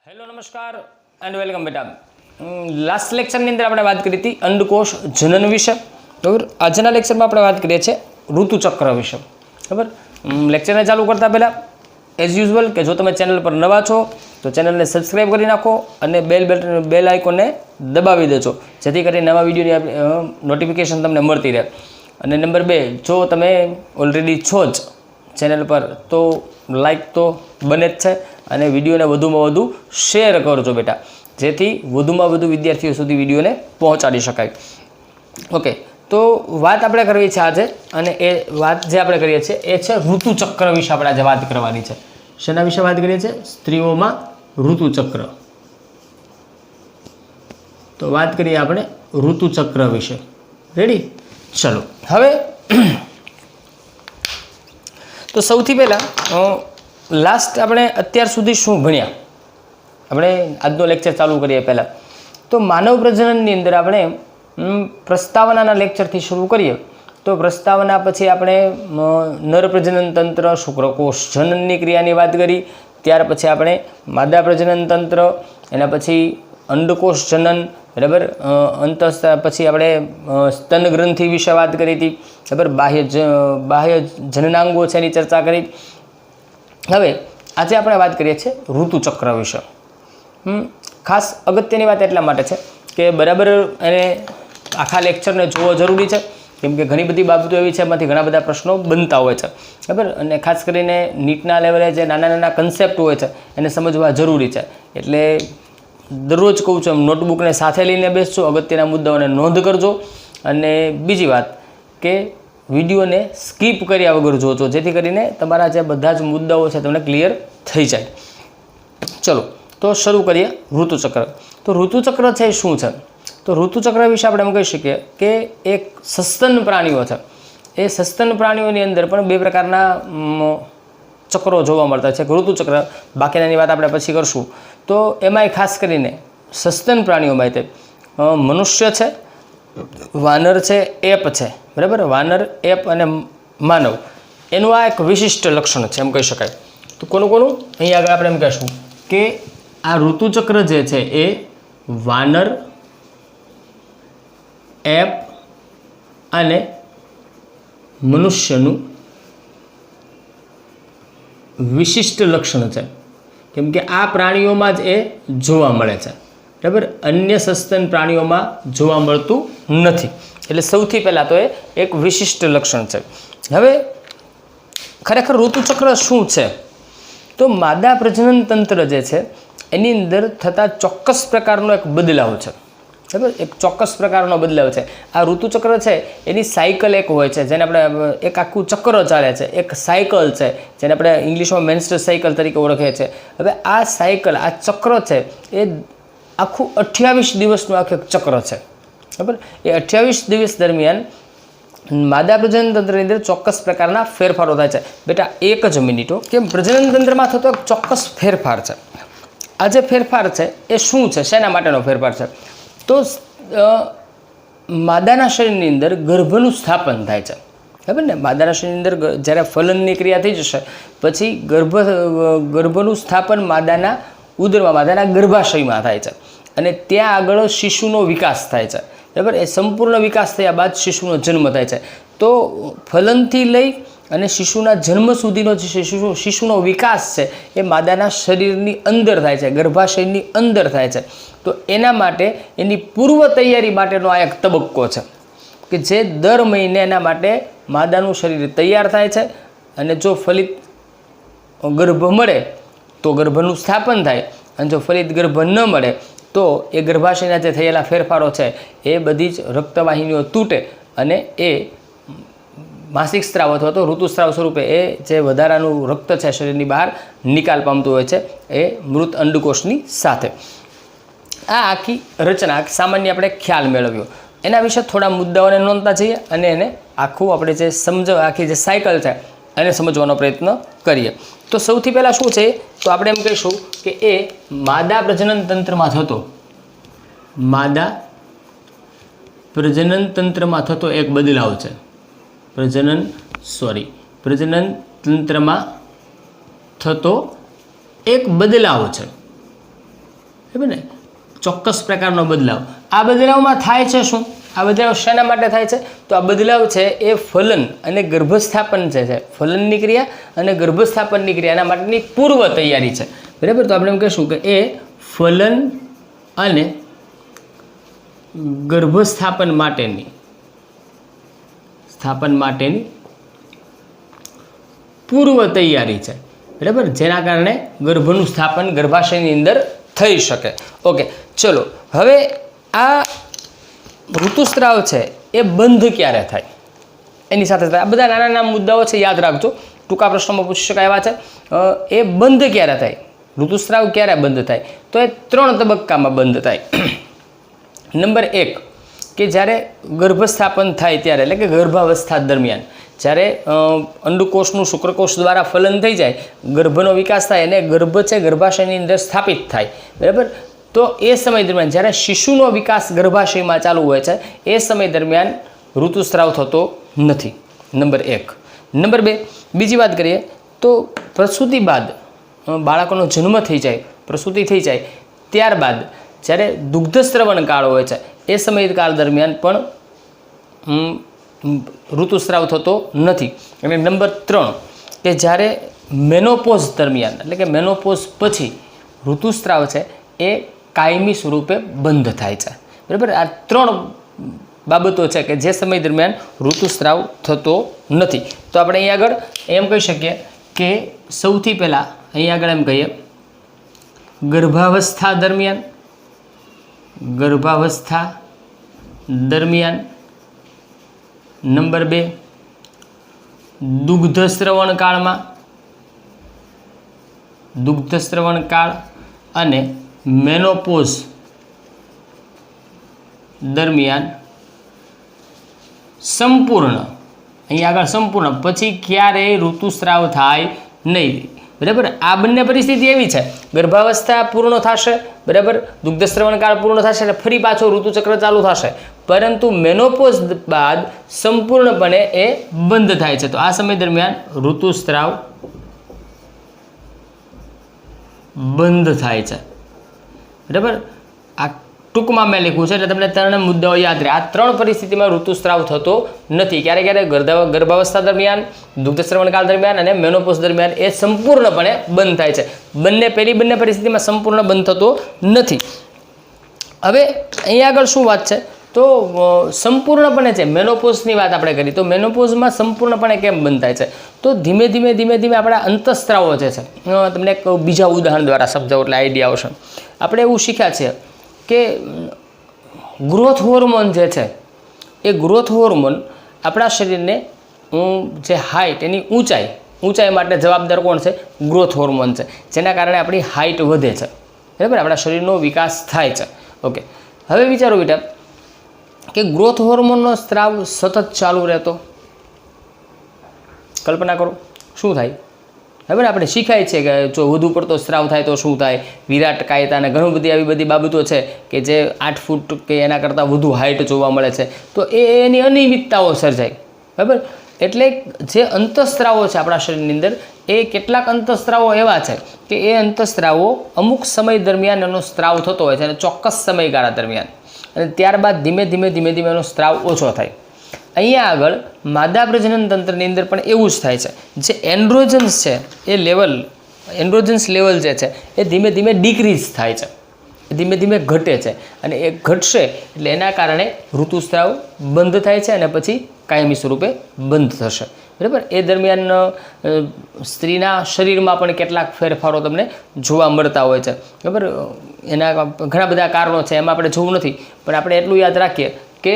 Hello नमस्कार and welcome बेटा। Last lecture ની અંદર આપણે વાત કરી હતી અંડકોષ જનન વિશે, બરાબર। આજના લેક્ચરમાં આપણે વાત કરીએ છીએ ઋતુચક્ર વિશે, બરાબર। લેક્ચરને ચાલુ કરતા પહેલાં એઝ યુઝ્યુઅલ કે જો તમે ચેનલ પર નવા છો તો ચેનલને સબસ્ક્રાઈબ કરી નાખો અને બેલ આઇકોનને દબાવી દેજો, જેથી કરીને નવા વિડીયોની નોટિફિકેશન તમને મળતી રહે। અને નંબર 2, જો તમે ઓલરેડી છો જ ચેનલ પર તો લાઈક તો બને જ છે અને વિડીયોને વધુમાં વધુ શેર કરજો બેટા, જેથી વધુમાં વધુ વિદ્યાર્થીઓ સુધી વિડીયોને પહોંચાડી શકાય। ઓકે, તો વાત આપણે કરવી છે આજે, અને એ વાત જે આપણે કરીએ છીએ એ છે ઋતુચક્ર વિશે આપણે આજે વાત કરવાની છે। શેના વિશે વાત કરીએ છીએ? સ્ત્રીઓમાં ઋતુચક્ર। તો વાત કરીએ આપણે ઋતુચક્ર વિશે। રેડી? ચલો હવે તો સૌથી પહેલાં લાસ્ટ આપણે અત્યાર સુધી શું ભણ્યા, આપણે આજનો લેક્ચર ચાલુ કરીએ પહેલાં તો માનવ પ્રજનનની અંદર આપણે પ્રસ્તાવનાના લેક્ચરથી શરૂ કરીએ તો પ્રસ્તાવના પછી આપણે નર પ્રજનન તંત્ર, શુક્રકોષ જનનની ક્રિયાની વાત કરી, ત્યાર પછી આપણે માદા પ્રજનન તંત્ર, એના પછી અંડકોષ જનન, બરાબર, પછી આપણે સ્તન ગ્રંથિ વિશે વાત કરી હતી, બરાબર, બાહ્ય જનનાંગો છે એની ચર્ચા કરી। હવે આજે આપણે વાત કરીએ છીએ ઋતુચક્ર વિશે। ખાસ અગત્યની વાત એટલા માટે છે કે બરાબર એને આખા લેક્ચરને જોવો જરૂરી છે, કેમ કે ઘણી બધી બાબતો એવી છે એમાંથી ઘણા બધા પ્રશ્નો બનતા હોય છે, બરાબર। અને ખાસ કરીને નીટના લેવલે જે નાના નાના કન્સેપ્ટ હોય છે એને સમજવા જરૂરી છે, એટલે દરરોજ કહું છું એમ નોટબુકને સાથે લઈને બેસજો, અગત્યના મુદ્દાઓને નોંધ કરજો, અને બીજી વાત કે વિડીયોને સ્કીપ કર્યા વગર જોજો, જેથી કરીને તમારા જે બધા જ મુદ્દાઓ છે તમને ક્લિયર થઈ જાય। ચલો તો શરૂ કરીએ ઋતુચક્ર। તો ઋતુચક્ર છે એ શું છે? તો ઋતુચક્ર વિશે આપણે એમ કહી શકીએ કે એક સસ્તન પ્રાણીઓ છે, એ સસ્તન પ્રાણીઓની અંદર પણ બે પ્રકારના ચક્રો જોવા મળતા છે, ઋતુચક્ર, બાકીનાની વાત આપણે પછી કરશું। તો એમાંય ખાસ કરીને સસ્તન પ્રાણીઓમાં તે મનુષ્ય છે, વાનર છે, એપ છે, બરાબર, વાનર, એપ અને માનવ, એનું આ એક વિશિષ્ટ લક્ષણ છે એમ કહી શકાય। તો કોનું કોનું? અહીં આગળ આપણે એમ કહીશું કે આ ઋતુચક્ર જે છે એ વાનર, એપ અને મનુષ્યનું વિશિષ્ટ લક્ષણ છે, કેમ કે આ પ્રાણીઓમાં જ એ જોવા મળે છે, બરાબર, અન્ય સસ્તન પ્રાણીઓમાં જોવા મળતું નથી, એટલે સૌથી પહેલાં તો એ એક વિશિષ્ટ લક્ષણ છે। હવે ખરેખર ઋતુચક્ર શું છે? તો માદા પ્રજનન તંત્ર જે છે એની અંદર થતા ચોક્કસ પ્રકારનો એક બદલાવ છે, બરાબર, એક ચોક્કસ પ્રકારનો બદલાવ છે। આ ઋતુચક્ર છે એની સાયકલ એક હોય છે, જેને આપણે એક આખું ચક્ર ચાલે છે, એક સાયકલ છે, જેને આપણે ઇંગ્લિશમાં મેન્સ્ટ્રુઅલ સાયકલ તરીકે ઓળખીએ છીએ। હવે આ સાયકલ, આ ચક્ર છે એ આખું 28 દિવસનું આખું એક ચક્ર છે, બરાબર। એ 28 દિવસ દરમિયાન માદા પ્રજનન તંત્રની અંદર ચોક્કસ પ્રકારના ફેરફારો થાય છે। બેટા એક જ મિનિટો, કેમ પ્રજનન તંત્રમાં થતો એક ચોક્કસ ફેરફાર છે, આ જે ફેરફાર છે એ શું છે, શેના માટેનો ફેરફાર છે? તો માદાના શરીરની અંદર ગર્ભનું સ્થાપન થાય છે, બરાબર ને। માદાના શરીરની અંદર જ્યારે ફલનની ક્રિયા થઈ જશે પછી ગર્ભનું સ્થાપન માદાના ઉદરમાં, માદાના ગર્ભાશયમાં થાય છે, અને ત્યાં આગળ શિશુનો વિકાસ થાય છે, બરાબર। એ સંપૂર્ણ વિકાસ થયા બાદ શિશુનો જન્મ થાય છે। તો ફલનથી લઈ અને શિશુના જન્મ સુધીનો જે શિશુનો વિકાસ છે એ માદાના શરીરની અંદર થાય છે, ગર્ભાશયની અંદર થાય છે। તો એના માટે એની પૂર્વ તૈયારી માટેનો આ એક તબક્કો છે કે જે દર મહિને એના માટે માદાનું શરીર તૈયાર થાય છે, અને જો ફલિત ગર્ભ મળે તો ગર્ભનું સ્થાપન થાય, અને જો ફલિત ગર્ભ ન મળે તો એ ગર્ભાશયના જે થયેલા ફેરફારો છે એ બધી જ રક્તવાહિનીઓ તૂટે અને એ માસિક સ્ત્રાવ અથવા તો ઋતુસ્રાવ સ્વરૂપે એ જે વધારાનું રક્ત છે શરીરની બહાર નિકાલ પામતું હોય છે એ મૃત અંડકોષની સાથે। આ આખી રચના સામાન્ય આપણે ખ્યાલ મેળવ્યો, એના વિશે થોડા મુદ્દાઓને નોંધતા જઈએ અને એને આખું આપણે જે આખી જે સાયકલ છે એને સમજવાનો પ્રયત્ન કરીએ। તો સૌથી પહેલાં શું છે તો આપણે એમ કહીશું કે એ માદા પ્રજનન તંત્રમાં થતો એક બદલાવ છે, પ્રજનન તંત્રમાં થતો એક બદલાવ છે, બરાબર ને, ચોક્કસ પ્રકારનો બદલાવ. આ બદલાવમાં થાય છે શું? આ બદલાવ શેના માટે થાય છે? તો આ બદલાવ છે એ ફલન અને ગર્ભસ્થાપન છે ફલનની ક્રિયા અને ગર્ભસ્થાપનની ક્રિયાના માટેની પૂર્વ તૈયારી છે. બરાબર, તો આપણે એમ કહીશું કે એ ફલન અને ગર્ભસ્થાપન માટેની પૂર્વ તૈયારી છે. બરાબર, જેના કારણે ગર્ભનું સ્થાપન ગર્ભાશયની અંદર થઈ શકે. ઓકે, ચલો હવે આ ઋતુસ્રાવ છે એ બંધ ક્યારે થાય એની સાથે આ બધા નાના નાના મુદ્દાઓ છે, યાદ રાખજો, ટૂંકા પ્રશ્નોમાં પૂછી શકાય એવા છે. એ બંધ ક્યારે થાય, ઋતુસ્રાવ ક્યારે બંધ થાય? તો એ 3 તબક્કામાં બંધ થાય. નંબર 1 કે જ્યારે ગર્ભસ્થાપન થાય ત્યારે, એટલે કે ગર્ભાવસ્થા દરમિયાન જ્યારે અંડકોષનું શુક્રકોષ દ્વારા ફલન થઈ જાય, ગર્ભનો વિકાસ થાય અને ગર્ભ છે ગર્ભાશયની અંદર સ્થાપિત થાય. બરાબર, તો એ સમય દરમિયાન જ્યારે શિશુનો વિકાસ ગર્ભાશયમાં ચાલુ હોય છે એ સમય દરમિયાન ઋતુસ્રાવ થતો નથી. નંબર 1. નંબર 2, બીજી વાત કરીએ તો પ્રસૂતિ બાદ બાળકોનો જન્મ થઈ જાય, પ્રસૂતિ થઈ જાય ત્યારબાદ જ્યારે દુગ્ધસ્રવણ કાળ હોય છે એ સમયકાળ દરમિયાન પણ ઋતુસ્રાવ થતો નથી. અને નંબર 3 કે જ્યારે મેનોપોઝ દરમિયાન, એટલે કે મેનોપોઝ પછી ઋતુસ્રાવ છે એ કાયમી સ્વરૂપે બંધ થાય છે. બરાબર, આ 3 બાબતો છે કે જે સમય દરમિયાન ઋતુસ્રાવ થતો નથી. તો આપણે અહીં આગળ એમ કહી શકીએ કે સૌથી પહેલાં અહીં આગળ એમ કહીએ ગર્ભાવસ્થા દરમિયાન. નંબર 2 દુગ્ધસ્રવણ કાળ અને મેનોપોઝ દરમિયાન સંપૂર્ણ, અહીં આગળ સંપૂર્ણ, પછી ક્યારેય ઋતુસ્રાવ થાય નહીં. બરાબર, આ બંને પરિસ્થિતિ એવી છે, ગર્ભાવસ્થા પૂર્ણ થશે, બરાબર, દુગ્ધસ્રવણ કાળ પૂર્ણ થશે એટલે ફરી પાછો ઋતુચક્ર ચાલુ થશે, પરંતુ મેનોપોઝ બાદ સંપૂર્ણપણે એ બંધ થાય છે. તો આ સમય દરમિયાન ઋતુસ્રાવ બંધ થાય છે. બરાબર, આ ટૂંકમાં મેં લખ્યું છે એટલે તમને 3 મુદ્દાઓ યાદ રહે. આ 3 પરિસ્થિતિમાં ઋતુસ્રાવ થતો નથી. ક્યારે ગર્ભાવસ્થા દરમિયાન, દુગ્ધસ્રવણ કાળ દરમિયાન અને મેનોપોઝ દરમિયાન એ સંપૂર્ણપણે બંધ થાય છે. બંને પરિસ્થિતિમાં સંપૂર્ણ બંધ થતો નથી. હવે અહીં આગળ શું વાત છે તો સંપૂર્ણપણે છે મેનોપોઝની વાત આપણે કરી તો મેનોપોઝમાં સંપૂર્ણપણે કેમ બંધ થાય છે? તો ધીમે ધીમે આપણા અંતઃસ્ત્રાવો જે છે, તમને એક બીજા ઉદાહરણ દ્વારા સમજાવું એટલે આઈડિયા આવશે. આપણે એવું શીખ્યા છે કે ગ્રોથ હોર્મોન જે છે એ ગ્રોથ હોર્મોન આપણા શરીરને જે હાઇટ, એની ઊંચાઈ માટે જવાબદાર કોણ છે? ગ્રોથ હોર્મોન છે, જેના કારણે આપણી હાઇટ વધે છે. બરાબર, આપણા શરીરનો વિકાસ થાય છે. ઓકે, હવે વિચારો બેટા કે ગ્રોથ હોર્મોનનો સ્ત્રાવ સતત ચાલુ રહેતો, કલ્પના કરો શું થાય? બરાબર, આપણે શીખાય છે કે જો વધુ પડતો સ્ત્રાવ થાય તો શું થાય, વિરાટ કાયતા અને ઘણી બધી આવી બધી બાબતો છે કે જે 8 ફૂટ કે એના કરતાં વધુ હાઇટ જોવા મળે છે, તો એની અનિયમિતતાઓ સર્જાય. બરાબર, એટલે જે અંતઃસ્ત્રાવો છે આપણા શરીરની અંદર એ કેટલાક અંતઃસ્ત્રાવો એવા છે કે એ અંતઃસ્ત્રાવો અમુક સમય દરમિયાન એનો સ્ત્રાવ થતો હોય છે અને ચોક્કસ સમયગાળા દરમિયાન, અને ત્યારબાદ ધીમે ધીમે એનો સ્ત્રાવ ઓછો થાય. અહીંયા આગળ માદા પ્રજનન તંત્રની અંદર પણ એવું જ થાય છે. જે એન્ડ્રોજન્સ છે એ એન્ડ્રોજન્સ લેવલ જે છે એ ધીમે ડિક્રીઝ થાય છે, ધીમે ઘટે છે, અને એ ઘટશે એટલે એના કારણે ઋતુસ્રાવ બંધ થાય છે અને પછી કાયમી સ્વરૂપે બંધ થશે. બરાબર, એ દરમિયાન સ્ત્રીના શરીરમાં પણ કેટલાક ફેરફારો તમને જોવા મળતા હોય છે. બરાબર, એના ઘણા બધા કારણો છે, એમાં આપણે જોવું નથી, પણ આપણે એટલું યાદ રાખીએ કે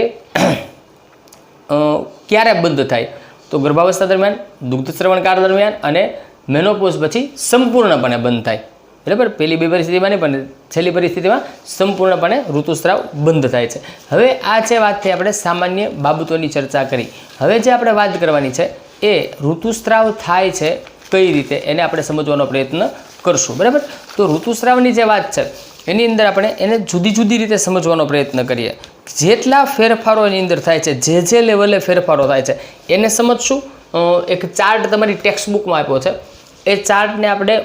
ક્યારે બંધ થાય તો ગર્ભાવસ્થા દરમિયાન, દુગ્ધસ્રવણ કાળ દરમિયાન અને મેનોપોઝ પછી સંપૂર્ણપણે બંધ થાય. બરાબર, પહેલી 2 પરિસ્થિતિમાં નહીં પણ છેલ્લી પરિસ્થિતિમાં સંપૂર્ણપણે ઋતુસ્રાવ બંધ થાય છે. હવે આ છે વાતથી આપણે સામાન્ય બાબતોની ચર્ચા કરી. હવે જે આપણે વાત કરવાની છે એ ઋતુસ્રાવ થાય છે કઈ રીતે એને આપણે સમજવાનો પ્રયત્ન કરશું. બરાબર, તો ઋતુસ્રાવની જે વાત છે એની અંદર આપણે એને જુદી રીતે સમજવાનો પ્રયત્ન કરીએ. જેટલા ફેરફારો એની અંદર થાય છે, જે લેવલે ફેરફારો થાય છે એને સમજશું. એક ચાર્ટ તમારી ટેક્સ્ટ બુકમાં આપ્યો છે, એ ચાર્ટને આપણે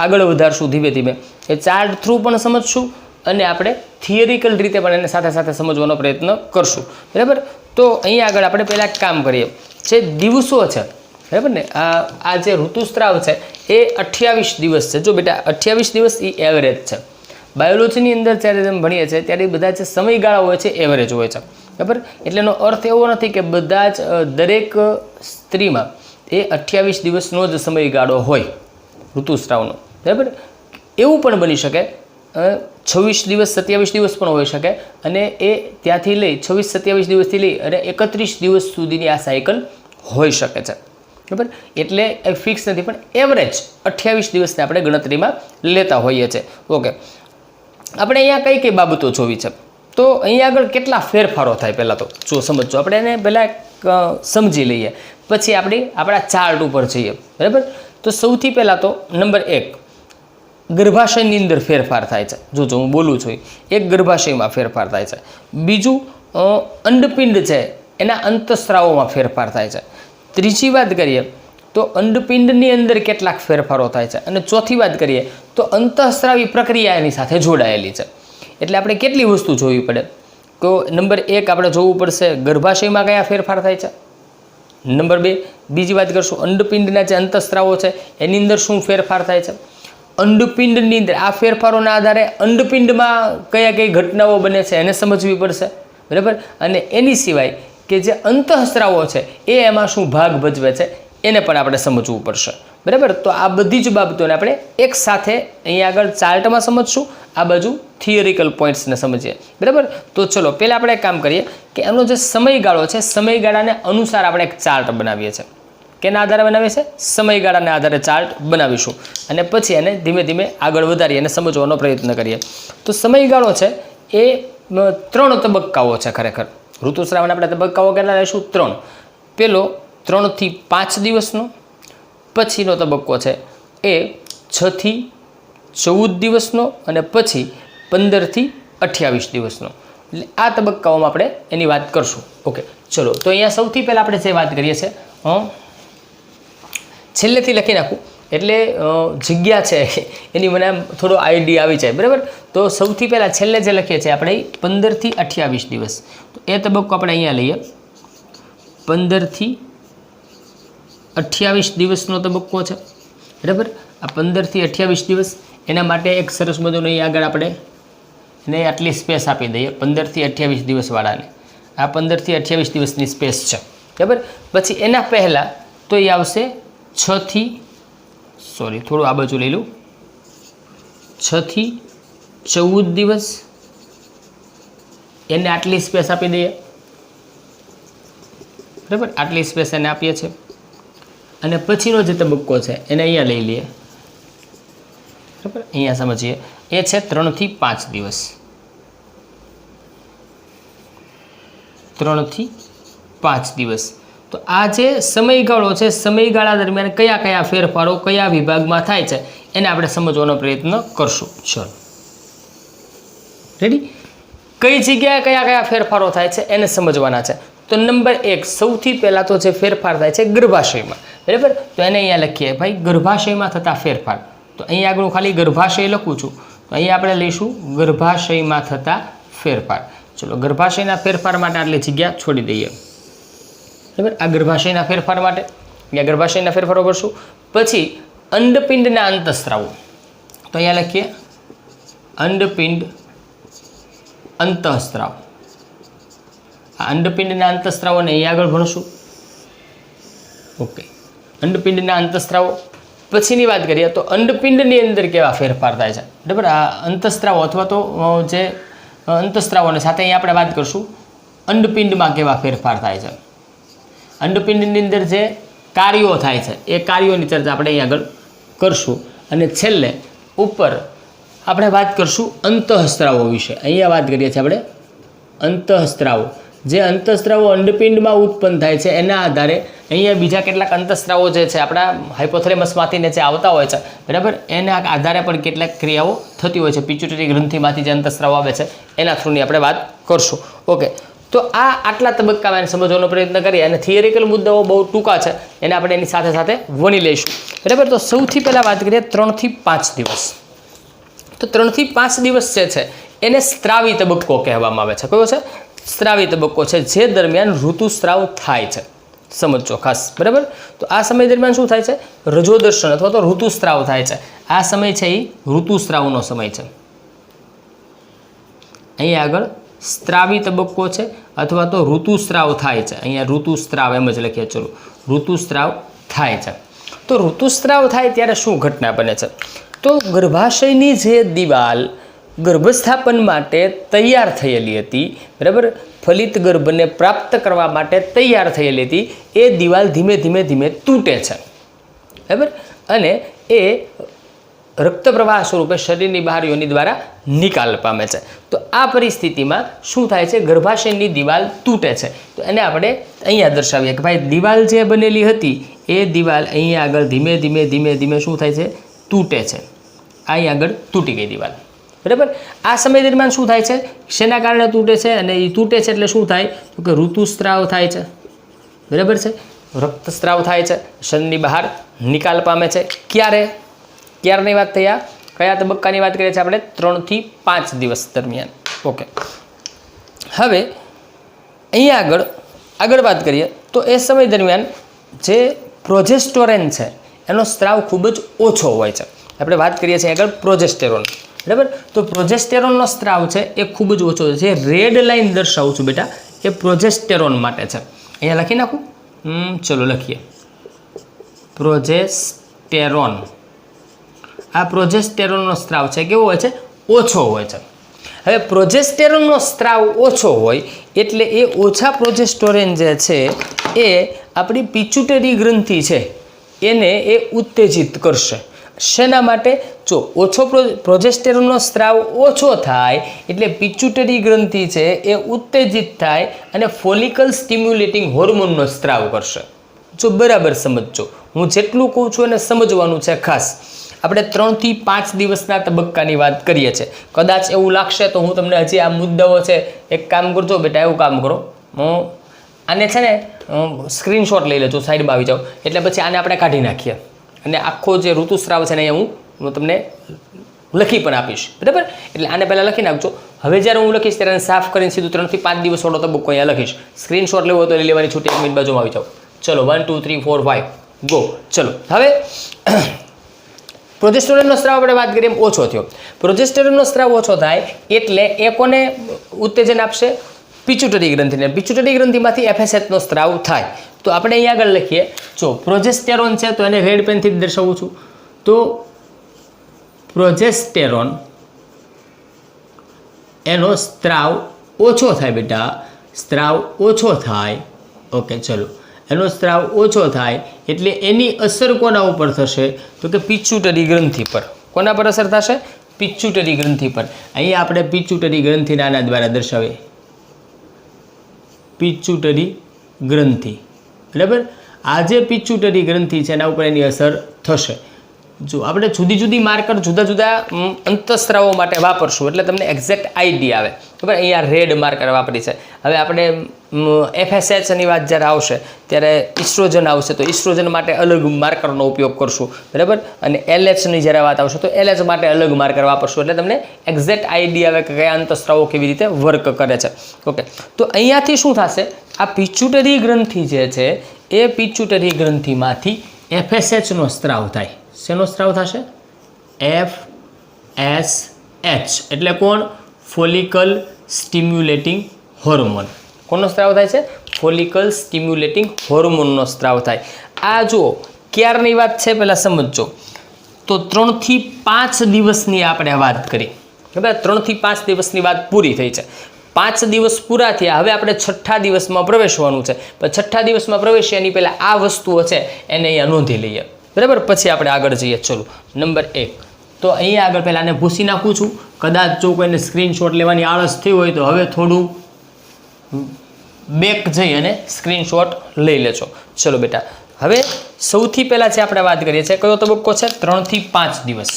આગળ વધારશું ધીમે. એ ચાર્ટ થ્રુ પણ સમજશું અને આપણે થિયરિકલ રીતે પણ એને સાથે સાથે સમજવાનો પ્રયત્ન કરશું, બરાબર. તો અહીંયા આગળ આપણે પહેલાં કામ કરીએ. જે દિવસો છે, બરાબર ને, આ જે ઋતુસ્રાવ છે એ 28 દિવસ છે. જો બેટા 28 દિવસ એ એવરેજ છે. બાયોલોજીની અંદર જ્યારે તમે ભણીએ છીએ ત્યારે બધા જે સમયગાળા હોય છે એવરેજ હોય છે, બરાબર. એટલે એનો અર્થ એવો નથી કે બધા જ દરેક સ્ત્રીમાં એ 28 દિવસનો જ સમયગાળો હોય ઋતુસ્રાવનો, બરાબર. એવું પણ બની શકે 26 દિવસ 27 દિવસ પણ હોઈ શકે અને એ ત્યાંથી લઈ 26-27 દિવસથી લઈ અને 31 દિવસ સુધીની આ સાયકલ હોઈ શકે છે, બરાબર. એટલે એ ફિક્સ નથી, પણ એવરેજ 28 દિવસને આપણે ગણતરીમાં લેતા હોઈએ છીએ. ઓકે, આપણે અહીંયા કઈ બાબતો જોવી છે? તો અહીંયા આગળ કેટલા ફેરફારો થાય પહેલાં તો જો સમજો. આપણે એને પહેલાં સમજી લઈએ, પછી આપણા ચાર્ટ ઉપર જઈએ, બરાબર. તો સૌથી પહેલાં તો નંબર 1 ગર્ભાશયની અંદર ફેરફાર થાય છે. જો હું બોલું છું એક ગર્ભાશયમાં ફેરફાર થાય છે. બીજું અંડપિંડ છે એના અંતસ્રાવોમાં ફેરફાર થાય છે. ત્રીજી વાત કરીએ તો અંડપિંડની અંદર કેટલાક ફેરફારો થાય છે. અને ચોથી વાત કરીએ તો અંતઃસ્રાવી પ્રક્રિયા એની સાથે જોડાયેલી છે. એટલે આપણે કેટલી વસ્તુ જોવી પડે? તો નંબર 1 આપણે જોવું પડશે ગર્ભાશયમાં કયા ફેરફાર થાય છે. નંબર 2 બીજી વાત કરશું અંડપિંડના જે અંતઃસ્રાવો છે એની અંદર શું ફેરફાર થાય છે. અંડપિંડની અંદર આ ફેરફારોના આધારે અંડપિંડમાં કઈ ઘટનાઓ બને છે એને સમજવી પડશે, બરાબર. અને એની સિવાય કે જે અંતઃસ્રાવો છે એ એમાં શું ભાગ ભજવે છે એને પણ આપણે સમજવું પડશે, બરાબર. તો આ બધી જ બાબતોને આપણે એક સાથે અહીંયા આગળ ચાર્ટમાં સમજશું, આ બાજુ થિયરિકલ પોઈન્ટ્સને સમજીએ, બરાબર. તો ચલો પહેલાં આપણે એક કામ કરીએ કે એનો જે સમયગાળો છે સમયગાળાને અનુસાર આપણે એક ચાર્ટ બનાવીએ છીએ. કેના આધારે બનાવીએ છીએ? સમયગાળાના આધારે ચાર્ટ બનાવીશું અને પછી એને ધીમે ધીમે આગળ વધારી અને સમજવાનો પ્રયત્ન કરીએ. તો સમયગાળો છે એ 3 તબક્કાઓ છે ખરેખર. ઋતુસ્રાવના આપણે તબક્કાઓ કેટલા લઈશું? 3. પહેલો 3 થી 5 દિવસનો, પછીનો તબક્કો છે એ 6 થી 14 દિવસનો અને પછી 15 થી 28 દિવસનો. એટલે આ તબક્કાઓમાં આપણે એની વાત કરશું. ઓકે, ચલો. તો અહીંયા સૌથી પહેલાં આપણે જે વાત કરીએ છીએ છેલ્લેથી લખી નાખું એટલે જગ્યા છે એની મને થોડો આઈડિયા આવી જાય, બરાબર. તો સૌથી પહેલાં છેલ્લે જે લખીએ છીએ આપણે 15 થી 28 દિવસ. તો એ તબક્કો આપણે અહીંયા લઈએ. 15 થી 28 દિવસનો તબક્કો છે, બરાબર. આ 15 થી 28 દિવસ એના માટે એક સરસ મજાનું અહીં આગળ આપણે એને આટલી સ્પેસ આપી દઈએ 15 થી 28 દિવસવાળાને. આ 15 થી 28 દિવસની સ્પેસ છે, બરાબર. પછી એના પહેલાં તો એ આવશે 6 થી થોડું આ બાજુ લઈ લઉં 6 થી 14 દિવસ, એને આટલી સ્પેસ આપી દઈએ, બરાબર. આટલી સ્પેસ એને આપીએ છીએ અને પછીનો જે તબક્કો છે એને અહીંયા લઈ લઈએ, બરાબર. અહીંયા સમજીએ એ છે 3 થી 5 દિવસ. 3 થી 5 દિવસ. તો આ જે સમયગાળો છે સમયગાળા દરમિયાન કયા કયા ફેરફારો કયા વિભાગમાં થાય છે એને આપણે સમજવાનો પ્રયત્ન કરશું. ચલો, રેડી? કઈ જગ્યાએ કયા કયા ફેરફારો થાય છે એને સમજવાના છે. તો નંબર 1 સૌથી પહેલાં તો જે ફેરફાર થાય છે ગર્ભાશયમાં, બરાબર. તો એને અહીંયા લખીએ ભાઈ ગર્ભાશયમાં થતા ફેરફાર. તો અહીંયા આગળ હું ખાલી ગર્ભાશય લખું છું, તો અહીંયા આપણે લઈશું ગર્ભાશયમાં થતા ફેરફાર. ચલો, ગર્ભાશયના ફેરફાર માટે આટલી જગ્યા છોડી દઈએ, બરાબર. આ ગર્ભાશયના ફેરફાર માટે અહીંયા ગર્ભાશયના ફેરફારો કરશું. પછી અંડપિંડના અંતઃસ્રાવો. તો અહીંયા લખીએ અંડપિંડ અંતઃસ્રાવ. આ અંડપિંડના અંતઃસ્રાવોને અહીંયા આગળ ભણશું. ઓકે, અંડપિંડના અંતઃસ્રાવો. પછીની વાત કરીએ તો અંડપિંડની અંદર કેવા ફેરફાર થાય છે, બરાબર. આ અંતઃસ્રાવો અથવા તો જે અંતઃસ્રાવોની સાથે અહીંયા આપણે વાત કરશું અંડપિંડમાં કેવા ફેરફાર થાય છે. અંડપિંડની અંદર જે કાર્યો થાય છે એ કાર્યોની ચર્ચા આપણે અહીં આગળ કરશું. અને છેલ્લે ઉપર આપણે વાત કરશું અંતઃસ્રાવો વિશે. અહીંયા વાત કરીએ છીએ આપણે અંતઃસ્રાવો. જે અંતઃસ્રાવો અંડપિંડમાં ઉત્પન્ન થાય છે એના આધારે અહીંયા બીજા કેટલાક અંતઃસ્રાવો જે છે આપણા હાઇપોથેલેમસમાંથી જે આવતા હોય છે, બરાબર, એના આધારે પણ કેટલાક ક્રિયાઓ થતી હોય છે. પિટ્યુટરી ગ્રંથિમાંથી જે અંતઃસ્રાવો આવે છે એના થ્રુની આપણે વાત કરશું. ઓકે, તો આ આટલા તબક્કામાં એને સમજવાનો પ્રયત્ન કરીએ અને થિયરિકલ મુદ્દાઓ બહુ ટૂંકા છે એને આપણે એની સાથે સાથે વણી લઈશું, બરાબર. તો સૌથી પહેલાં વાત કરીએ 3 થી 5 દિવસ. તો 3 થી 5 દિવસ જે છે એને સ્ત્રાવી તબક્કો કહેવામાં આવે છે. કયો છે? સ્ત્રાવી તબક્કો છે, જે દરમિયાન ઋતુસ્રાવ થાય છે. સમજો ખાસ, બરાબર. તો આ સમય દરમિયાન શું થાય છે? રજોદર્શન અથવા તો ઋતુસ્રાવ થાય છે. આ સમય છે એ ઋતુસ્રાવનો સમય છે. અહીંયા આગળ સ્ત્રાવી તબક્કો છે અથવા તો ઋતુસ્રાવ થાય છે. અહીંયા ઋતુસ્રાવ એમ જ લખીએ. ચલો, ઋતુસ્રાવ થાય છે. તો ઋતુસ્રાવ થાય ત્યારે શું ઘટના બને છે? તો ગર્ભાશયની જે દિવાલ ગર્ભસ્થાપન માટે તૈયાર થયેલી હતી, બરાબર, ફલિત ગર્ભને પ્રાપ્ત કરવા માટે તૈયાર થયેલી હતી, એ દિવાલ ધીમે ધીમે ધીમે તૂટે છે, બરાબર, અને એ રક્ત પ્રવાહ સ્વરૂપે શરીરની બહાર યોનિ દ્વારા નિકાલ પામે છે. તો આ પરિસ્થિતિમાં શું થાય છે? ગર્ભાશયની દિવાલ તૂટે છે. તો એને આપણે અહીંયા દર્શાવીએ કે ભાઈ દિવાલ જે બનેલી હતી એ દિવાલ અહીંયા આગળ ધીમે ધીમે ધીમે ધીમે શું થાય છે? તૂટે છે. અહીંયા આગળ તૂટી ગઈ દિવાલ, બરાબર. આ સમય દરમિયાન શું થાય છે? શેના કારણે તૂટે છે? અને એ તૂટે છે એટલે શું થાય? તો કે ઋતુસ્રાવ થાય છે, બરાબર છે, રક્તસ્રાવ થાય છે, શરીરની બહાર નિકાલ પામે છે. ક્યારની વાત થઈ? આ કયા તબક્કાની વાત કરીએ છીએ આપણે? 3 થી 5 દિવસ દરમિયાન. ઓકે, હવે અહીંયા આગળ વાત કરીએ તો એ સમય દરમિયાન જે પ્રોજેસ્ટેરોન છે એનો સ્ત્રાવ ખૂબ જ ઓછો હોય છે. આપણે વાત કરીએ છીએ આગળ પ્રોજેસ્ટેરોન, બરાબર. તો પ્રોજેસ્ટેરોનનો સ્ત્રાવ છે એ ખૂબ જ ઓછો છે. રેડ લાઈન દર્શાવું છું બેટા, એ પ્રોજેસ્ટેરોન માટે છે. અહીંયા લખી નાખું. ચલો લખીએ. પ્રોજેસ્ટેરોન. આ પ્રોજેસ્ટેરોનનો સ્ત્રાવ છે કેવો હોય છે? ઓછો હોય છે. હવે પ્રોજેસ્ટેરોનનો સ્ત્રાવ ઓછો હોય એટલે એ ઓછા પ્રોજેસ્ટેરોન જે છે એ આપણી પિચ્યુટરી ગ્રંથિ છે એને એ ઉત્તેજિત કરશે. શેના માટે? જો ઓછો પ્રોજેસ્ટેરોનનો સ્ત્રાવ ઓછો થાય એટલે પિચ્યુટરી ગ્રંથિ છે એ ઉત્તેજિત થાય અને ફોલિકલ સ્ટિમ્યુલેટિંગ હોર્મોનનો સ્ત્રાવ કરશે. જો બરાબર સમજજો, હું જેટલું કહું છું એને સમજવાનું છે ખાસ. આપણે 3 થી 5 દિવસના તબક્કાની વાત કરીએ છીએ. કદાચ એવું લાગશે તો હું તમને હજી આ મુદ્દાઓ છે, એક કામ કરજો બેટા, એવું કામ કરો, હું આને છે ને સ્ક્રીનશોટ લઈ લેજો, સાઈડમાં આવી જાઓ, એટલે પછી આને આપણે કાઢી નાખીએ અને આખો જે ઋતુસ્રાવ છે ને અહીંયા હું તમને લખી પણ આપીશ, બરાબર. એટલે આને પહેલાં લખી નાખજો. હવે જ્યારે હું લખીશ ત્યારે સાફ કરીને સીધું 3 થી 5 દિવસવાળો તબક્કો અહીંયા લખીશ. સ્ક્રીનશોટ લેવો હોય તો લઈ લેવાની છૂટી, 1 મિનિટ બાજુમાં આવી જાઓ. ચલો 1 2 3 4 5 ગો. ચલો હવે પ્રોજેસ્ટેરોનનો સ્ત્રાવ આપણે વાત કરીએ એમ ઓછો થયો. પ્રોજેસ્ટેરોનનો સ્ત્રાવ ઓછો થાય એટલે એ કોને ઉત્તેજન આપશે? પિચ્યુટરી ગ્રંથિને. પિચ્યુટરી ગ્રંથિમાંથી એફએસએચનો સ્ત્રાવ થાય. તો આપણે અહીંયા આગળ લખીએ. જો પ્રોજેસ્ટેરોન છે તો એને રેડ પેનથી જ દર્શાવું છું. તો પ્રોજેસ્ટેરોન એનો સ્ત્રાવ ઓછો થાય બેટા, સ્ત્રાવ ઓછો થાય. ઓકે, ચલો, એનો સ્ત્રાવ ઓછો થાય એટલે એની અસર કોના ઉપર થશે? તો કે પિચ્યુટરી ગ્રંથિ પર. કોના પર અસર થશે? પિચ્યુટરી ગ્રંથિ પર. અહીંયા આપણે પિચ્યુટરી ગ્રંથિના આના દ્વારા દર્શાવીએ. પિચ્યુટરી ગ્રંથિ, બરાબર. આ જે પિચ્યુટરી ગ્રંથિ છે એના ઉપર એની અસર થશે. જો આપણે જુદી જુદી માર્કર જુદા જુદા અંતઃસ્ત્રાવો માટે વાપરશું એટલે તમને એક્ઝેક્ટ આઈડિયા આવે, બરાબર. અહીંયા રેડ માર્કર વાપરી છે. હવે આપણે એફએસએચની વાત જ્યારે આવશે ત્યારે ઇસ્ટ્રોજન આવશે તો ઇસ્ટ્રોજન માટે અલગ માર્કરનો ઉપયોગ કરશું, બરાબર. અને એલએચની જ્યારે વાત આવશે તો એલએચ માટે અલગ માર્કર વાપરશું એટલે તમને એક્ઝેક્ટ આઈડિયા આવે કે કયા અંતઃસ્ત્રાવો કેવી રીતે વર્ક કરે છે. ઓકે, તો અહીંયાથી શું થશે? આ પિચ્યુટરી ગ્રંથિ જે છે એ પિચ્યુટરી ગ્રંથિમાંથી એફએસએચનો સ્ત્રાવ થાય. શેનો સ્ત્રાવ થશે? FSH એટલે કોણ? Follicle stimulating hormone. કોનો સ્ત્રાવ થાય છે? ફોલિકલ સ્ટિમ્યુલેટિંગ હોર્મોનનો સ્ત્રાવ થાય. આ જુઓ ક્યારની વાત છે પહેલાં સમજજો. તો 3 થી 5 દિવસની આપણે વાત કરી, બરાબર. 3 થી 5 દિવસની વાત પૂરી થઈ છે. 5 દિવસ પૂરા થયા, હવે આપણે 6ઠા દિવસમાં પ્રવેશવાનું છે. પણ 6ઠા દિવસમાં પ્રવેશીએ એની પહેલાં આ વસ્તુઓ છે એને અહીંયા નોંધી લઈએ, બરાબર. પછી આપણે આગળ જઈએ. ચલો નંબર 1. તો અહીંયા આગળ પહેલાં આને ભૂસી નાખું છું. કદાચ જો કોઈને સ્ક્રીનશોટ લેવાની આળસ થઈ હોય તો હવે થોડું બેક જઈ અને સ્ક્રીનશોટ લઈ લેજો. ચલો બેટા, હવે સૌથી પહેલાં જે આપણે વાત કરીએ છીએ કયો તબક્કો છે? 3 થી 5 દિવસ.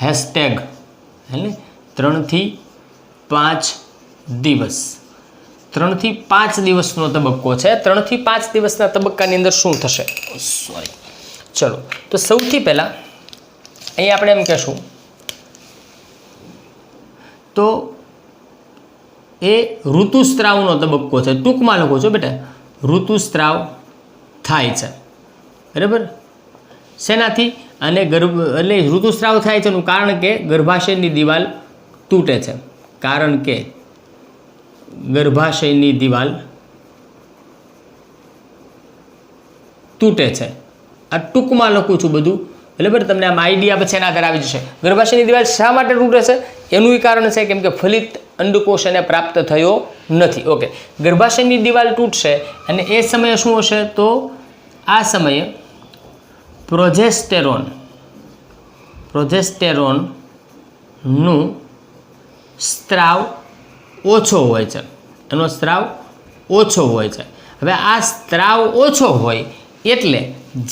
હેશટેગ એટલે 3 થી 5 દિવસ. 3 થી 5 દિવસનો તબક્કો છે. 3 થી 5 દિવસના તબક્કાની અંદર શું થશે? સોરી. ચલો, તો સૌથી પહેલાં અહીં આપણે એમ કહેશું તો એ ઋતુસ્ત્રાવનો તબક્કો છે. ટૂંકમાં લખો છો બેટા, ઋતુસ્ત્રાવ થાય છે. બરાબર, શેનાથી? અને એટલે ઋતુસ્રાવ થાય છે એનું કારણ કે ગર્ભાશયની દિવાલ તૂટે છે. કારણ કે ગર્ભાશયની દિવાલ તૂટે છે. આ ટૂંકમાં લખું છું બધું, બરાબર, તમને આમ આઈડિયા પછી એના આધારે આવી જશે. ગર્ભાશયની દિવાલ શા માટે તૂટે છે એનું કારણ છે કેમ કે ફલિત અંડકોષ એને પ્રાપ્ત થયો નથી. ઓકે, ગર્ભાશયની દિવાલ તૂટશે અને એ સમયે શું હશે? તો આ સમયે પ્રોજેસ્ટેરોનનું સ્ત્રાવ ઓછો હોય છે. એનો સ્ત્રાવ ઓછો હોય છે. હવે આ સ્ત્રાવ ઓછો હોય એટલે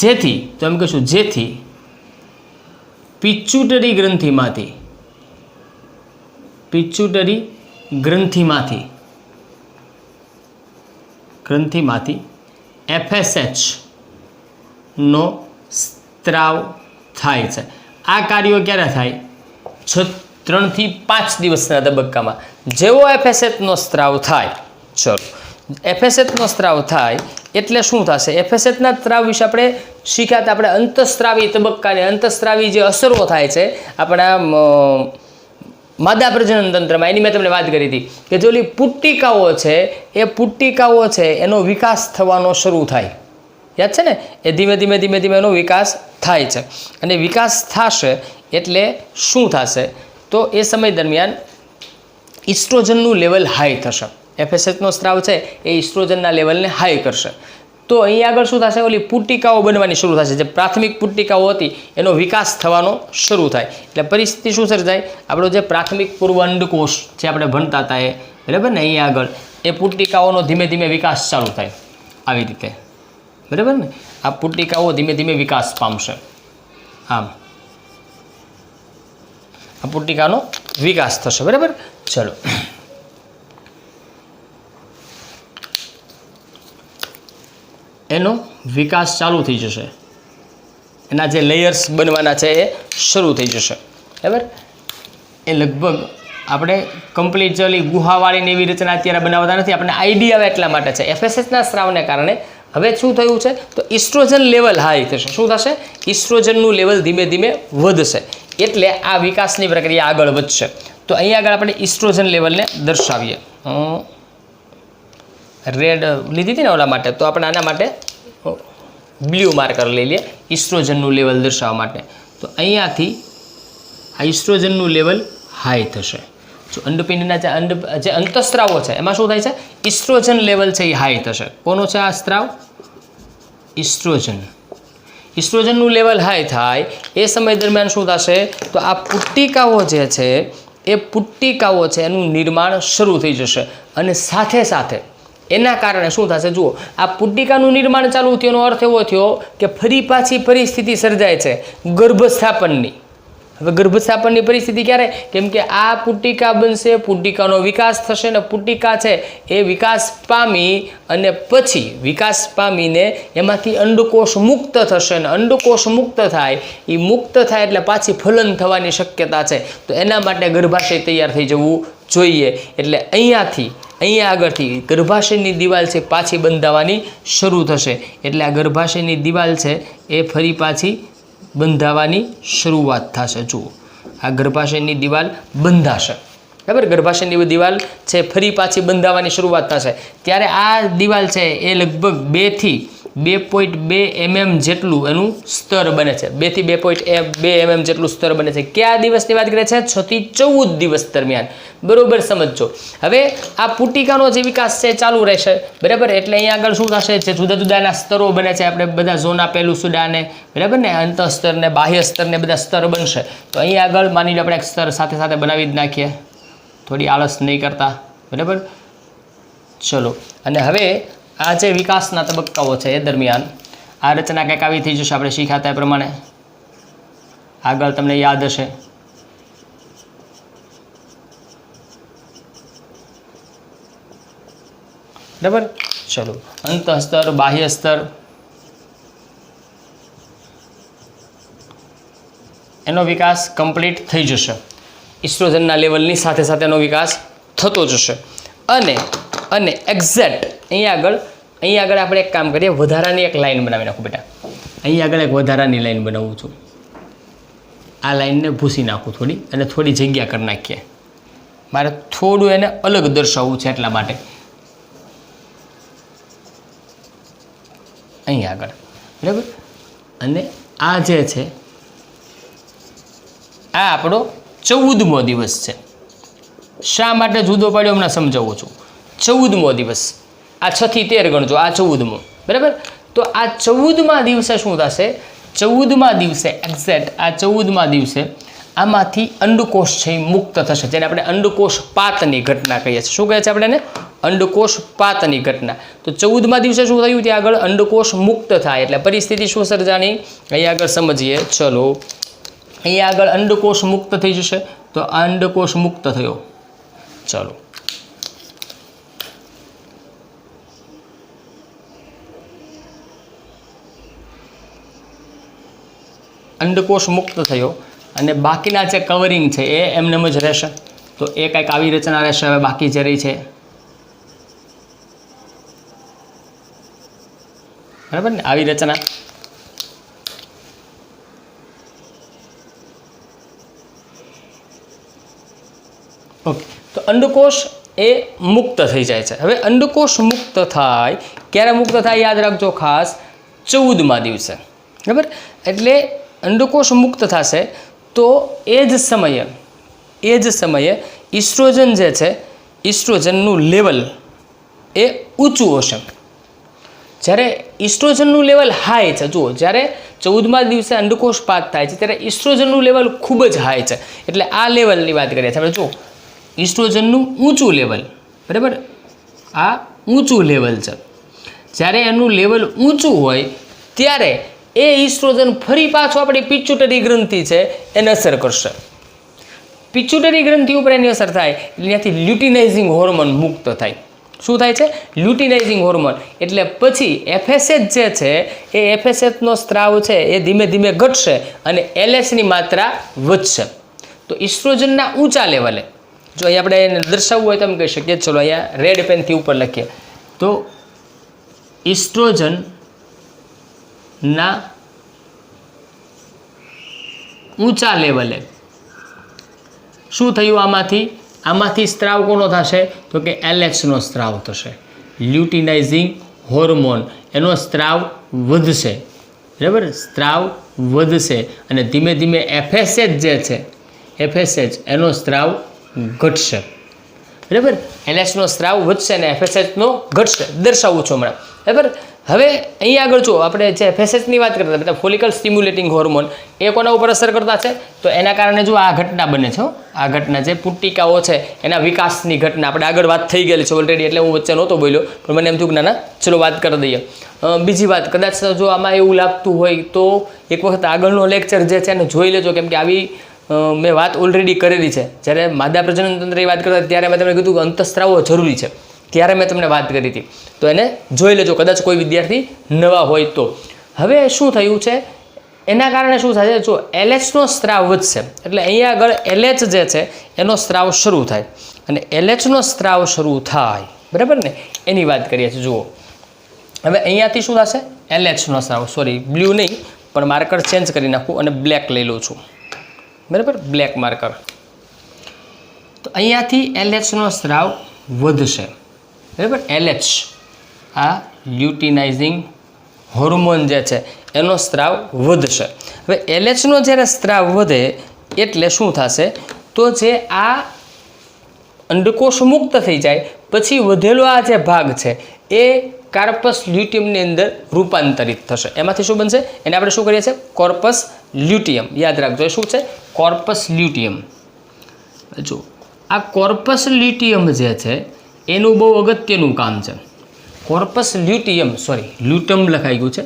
જેથી, તો એમ કહીશું, જેથી પિચ્યુટરી ગ્રંથિમાંથી FSH નો સ્ત્રાવ થાય છે. આ કાર્યો ક્યારે થાય? 3 થી 5 દિવસના તબક્કામાં. જેવો FSH નો સ્ત્રાવ થાય, ચલો, FSH નો સ્ત્રાવ થાય એટલે શું થશે? FSH ના સ્ત્રાવ વિશે આપણે શીખ્યા હતા. આપણે અંતઃસ્ત્રાવી તબક્કાને, અંતઃસ્ત્રાવી જે અસરો થાય છે આપણા માદા પ્રજનન તંત્રમાં, એની મેં તમને વાત કરી હતી કે જે ઓલી પુટ્ટિકાઓ છે એ પુટ્ટિકાઓ છે એનો વિકાસ થવાનો શરૂ થાય. યાદ છે ને? એ ધીમે ધીમે એનો વિકાસ થાય છે. અને વિકાસ થશે એટલે શું થશે? તો એ સમય દરમિયાન ઇસ્ટ્રોજનનું લેવલ હાઈ થશે. FSH નો સ્ત્રાવ છે એ ઇસ્ટ્રોજનના લેવલને હાઈ કરશે. તો અહીં આગળ શું થશે? ઓલી પુટ્ટિકાઓ બનવાની શરૂ થશે. જે પ્રાથમિક પુટ્ટિકાઓ હતી એનો વિકાસ થવાનો શરૂ થાય. એટલે પરિસ્થિતિ શું સર્જાય? આપણો જે પ્રાથમિક પૂર્વ અંડકોષ જે આપણે ભણતા હતા એ, બરાબર ને, અહીં આગળ એ પુટ્ટિકાઓનો ધીમે ધીમે વિકાસ ચાલુ થાય. આવી રીતે, બરાબર ને, આ પુટ્ટિકાઓ ધીમે ધીમે વિકાસ પામશે. આમ આ પુટ્ટિકાનો વિકાસ થશે. બરાબર, ચલો, એનો વિકાસ ચાલુ થઈ જશે. એના જે લેયર્સ બનવાના છે એ શરૂ થઈ જશે. બરાબર, એ લગભગ આપણે કમ્પ્લીટ ચલી ગુહાવાળીને એવી રચના અત્યારે બનાવતા નથી. આપણને આઈડિયા આવે એટલા માટે છે. FSHના સ્ત્રાવને કારણે હવે શું થયું છે? તો ઇસ્ટ્રોજન લેવલ હાઈ થશે. શું થશે? ઇસ્ટ્રોજનનું લેવલ ધીમે ધીમે વધશે. એટલે આ વિકાસની પ્રક્રિયા આગળ વધશે. તો અહીં આગળ આપણે ઇસ્ટ્રોજન લેવલને દર્શાવીએ. રેડ લીધી હતી ને ઓલા માટે, તો આપણે આના માટે બ્લુ માર્કર લઈ લઈએ ઇસ્ટ્રોજનનું લેવલ દર્શાવવા માટે. તો અહીંયાથી આ ઇસ્ટ્રોજનનું લેવલ હાઈ થશે. જો અંડપિંડના જે અંતઃસ્ત્રાવો છે એમાં શું થાય છે? ઇસ્ટ્રોજન લેવલ છે એ હાઈ થશે. કોનો છે આ સ્ત્રાવ? ઇસ્ટ્રોજન. ઇસ્ટ્રોજનનું લેવલ હાઈ થાય એ સમય દરમિયાન શું થશે? તો આ પુટ્ટિકાઓ જે છે એ પુટ્ટિકાઓ છે એનું નિર્માણ શરૂ થઈ જશે. અને સાથે સાથે એના કારણે શું થશે? જુઓ, આ પુટ્ટિકાનું નિર્માણ ચાલુ થયો એનો અર્થ એવો થયો કે ફરી પાછી પરિસ્થિતિ સર્જાય છે ગર્ભસ્થાપનની. હવે ગર્ભસ્થાપનની પરિસ્થિતિ ક્યારે? કેમ કે આ પુટ્ટિકા બનશે, પુટ્ટિકાનો વિકાસ થશે ને પુટ્ટિકા છે એ વિકાસ પામી અને પછી વિકાસ પામીને એમાંથી અંડકોષ મુક્ત થશે ને અંડકોષ મુક્ત થાય, એ મુક્ત થાય એટલે પાછી ફલન થવાની શક્યતા છે. તો એના માટે ગર્ભાશય તૈયાર થઈ જવું જોઈએ. એટલે અહીંયા આગળથી ગર્ભાશયની દિવાલ છે પાછી બંધાવાની શરૂ થશે. એટલે આ ગર્ભાશયની દિવાલ છે એ ફરી પાછી બંધાવાની શરૂઆત થશે. જુઓ, આ ગર્ભાશયની દિવાલ બંધાશે. બરાબર, ગર્ભાશયની દિવાલ છે ફરી પાછી બંધાવાની શરૂઆત થશે. ત્યારે આ દિવાલ છે એ લગભગ 2 થી 2.2 mm જેટલું એનું સ્તર બને છે. 2 થી 2.2 mm જેટલું સ્તર બને છે. કયા દિવસની વાત કરે છે? 6 થી 14 દિવસ દરમિયાન. બરોબર સમજો. હવે આ પુટ્ટિકાનો જે વિકાસ છે ચાલુ રહેશે. બરાબર, એટલે અહીંયા આગળ શું થશે? જે જુદા જુદાના સ્તરો બને છે, આપણે બધા ઝોન આપેલું સુડાને, બરાબર ને, અંતઃસ્તર ને બાહ્ય સ્તર ને બધા સ્તર બનશે. તો અહીં આગળ માની લો આપણે એક સ્તર સાથે સાથે બનાવી જ નાખીએ, થોડી આળસ નહીં કરતા. બરાબર, ચલો. અને હવે આ જે વિકાસના તબક્કાઓ છે એ દરમિયાન આ રચના કંઈક આવી થઈ જશે. આપણે શીખ્યા એ પ્રમાણે આગળ તમને યાદ હશે. બરાબર, ચલો. અંતઃસ્તર, બાહ્ય સ્તર, એનો વિકાસ કમ્પ્લીટ થઈ જશે. ઇસ્ટ્રોજનના લેવલની સાથે સાથે એનો વિકાસ થતો જશે. અને અને એક્ઝેક્ટ અહીંયા આગળ આપણે એક કામ કરીએ, વધારાની એક લાઈન બનાવી નાખું બેટા. અહીંયા આગળ એક વધારાની લાઈન બનાવું છું. આ લાઈનને ભૂસી નાખું થોડી અને થોડી જગ્યા કરી નાખીએ. મારે થોડું એને અલગ દર્શાવવું છે એટલા માટે. અહીંયા આગળ બરાબર. અને આ જે છે આ આપણો 14મો દિવસ છે. શા માટે જુદો પાડ્યો હમણાં સમજાવું છું. 14મો દિવસ, આ 6 થી 13 ગણજો, આ 14મો બરાબર. તો આ 14મા દિવસે શું થશે? 14મા દિવસે એક્ઝેક્ટ આ 14મા દિવસે આમાંથી અંડકોષ છે એ મુક્ત થશે, જેને આપણે અંડકોષ પાતની ઘટના કહીએ છીએ. શું કહે છે આપણે એને? અંડકોષ પાતની ઘટના. તો 14મા દિવસે શું થયું? ત્યાં આગળ અંડકોષ મુક્ત થાય એટલે પરિસ્થિતિ શું સર્જાણી અહીંયા આગળ સમજીએ. ચલો, અહીંયા આગળ અંડકોષ મુક્ત થઈ જશે. તો આ અંડકોષ મુક્ત થયો. ચલો, અંડકોષ મુક્ત થયો અને બાકીના જે કવરિંગ છે એ એમનેમ જ રહેશે. તો એ કંઈક આવી રચના રહેશે. હવે બાકી જે રહી છે બરાબર ને, આવી રચના. ઓકે, તો અંડકોષ એ મુક્ત થઈ જાય છે. હવે અંડકોષ મુક્ત થાય ક્યારે મુક્ત થાય? યાદ રાખજો ખાસ, 14મા દિવસે બરાબર. એટલે અંડકોષ મુક્ત થશે તો એ જ સમયે ઇસ્ટ્રોજન જે છે, ઇસ્ટ્રોજનનું લેવલ એ ઊંચું હશે. જ્યારે ઇસ્ટ્રોજનનું લેવલ હાઈ છે, જુઓ, જ્યારે 14મા દિવસે અંડકોષ પાત થાય છે ત્યારે ઇસ્ટ્રોજનનું લેવલ ખૂબ જ હાઈ છે. એટલે આ લેવલની વાત કરીએ છીએ આપણે. જુઓ, ઇસ્ટ્રોજનનું ઊંચું લેવલ બરાબર, આ ઊંચું લેવલ છે. જ્યારે એનું લેવલ ઊંચું હોય ત્યારે એ ઇસ્ટ્રોજન ફરી પાછો આપણી પિચ્યુટરી ગ્રંથિ છે એને અસર કરશે. પિચ્યુટરી ગ્રંથિ ઉપર એની અસર થાય એટલે ત્યાંથી લ્યુટિનાઇઝિંગ હોર્મોન મુક્ત થાય. શું થાય છે? Luteinising hormone. એટલે પછી એફએસએચ જે છે એ એફએસએચનો સ્ત્રાવ છે એ ધીમે ધીમે ઘટશે અને એલએચની માત્રા વધશે. તો ઇસ્ટ્રોજનના ઊંચા લેવલે, જો અહીં આપણે એને દર્શાવવું હોય તો એમ કહી શકીએ. ચલો, અહીંયા રેડ પેનથી ઉપર લખીએ તો ઇસ્ટ્રોજનના ઊંચા લેવલે શું થયું? આમાંથી સ્ત્રાવ કોનો થશે? તો કે એલએચનો સ્ત્રાવ થશે. લ્યુટિનાઇઝિંગ હોર્મોન એનો સ્ત્રાવ વધશે બરાબર. સ્ત્રાવ વધશે અને ધીમે ધીમે એફએસએચ જે છે, એફએસએચ એનો સ્ત્રાવ ઘટશે બરાબર. એલએચનો સ્ત્રાવ વધશે અને એફએસએચનો ઘટશે. દર્શાવું છું હમણાં બરાબર. હવે અહીંયા આગળ જો આપણે જે એફએસએચની વાત કરતા હતા, ફોલિકલ સ્ટિમ્યુલેટિંગ હોર્મોન, એ કોના ઉપર અસર કરતા છે? તો એના કારણે જો આ ઘટના બને છે, આ ઘટના જે પુટ્ટિકાઓ છે એના વિકાસની ઘટના આપણે આગળ વાત થઈ ગયેલી છે ઓલરેડી, એટલે હું વચ્ચે નહોતો બોલ્યો, પણ મને એમ થયું કે ના ચલો વાત કરી દઈએ. બીજી વાત, કદાચ જો આમાં એવું લાગતું હોય તો એક વખત આગળનો લેક્ચર જે છે એને જોઈ લેજો, કેમ કે આવી મેં વાત ઓલરેડી કરેલી છે. જ્યારે માદા પ્રજનન તંત્રની વાત કરતા ત્યારે મેં તમને કીધું કે અંતઃસ્ત્રાવો જરૂરી છે, ત્યારે મેં તમને વાત કરી હતી. તો એને જોઈ લેજો કદાચ કોઈ વિદ્યાર્થી નવા હોય તો. હવે શું થયું છે એના કારણે શું થાય છે? જો એલએચનો સ્ત્રાવ વધશે એટલે અહીંયા આગળ એલએચ જે છે એનો સ્ત્રાવ શરૂ થાય અને એલએચનો સ્ત્રાવ શરૂ થાય બરાબર ને, એની વાત કરીએ છીએ. જુઓ, હવે અહીંયાથી શું થશે? એલએચનો સ્ત્રાવ, સોરી બ્લુ નહીં પણ માર્કર ચેન્જ કરી નાખું અને બ્લેક લઈ લઉં છું બરાબર, બ્લેક માર્કર. તો અહીંયાથી એલએચનો સ્ત્રાવ વધશે બરાબર. એલએચ આ લ્યુટિનાઇઝિંગ હોર્મોન જે છે એનો સ્ત્રાવ વધશે. હવે એલએચનો જ્યારે સ્ત્રાવ વધે એટલે શું થશે? તો જે આ અંડકોષ મુક્ત થઈ જાય પછી વધેલો આ જે ભાગ છે એ કાર્પસ લ્યુટિયમની અંદર રૂપાંતરિત થશે. એમાંથી શું બનશે? એને આપણે શું કરીએ છીએ? Corpus luteum. યાદ રાખજો, એ શું છે? Corpus luteum. જો આ કોર્પસ લ્યુટિયમ જે છે એનું બહુ અગત્યનું કામ છે. કોર્પસ લ્યુટિયમ, સોરી લ્યુટમ લખાઈ ગયું છે,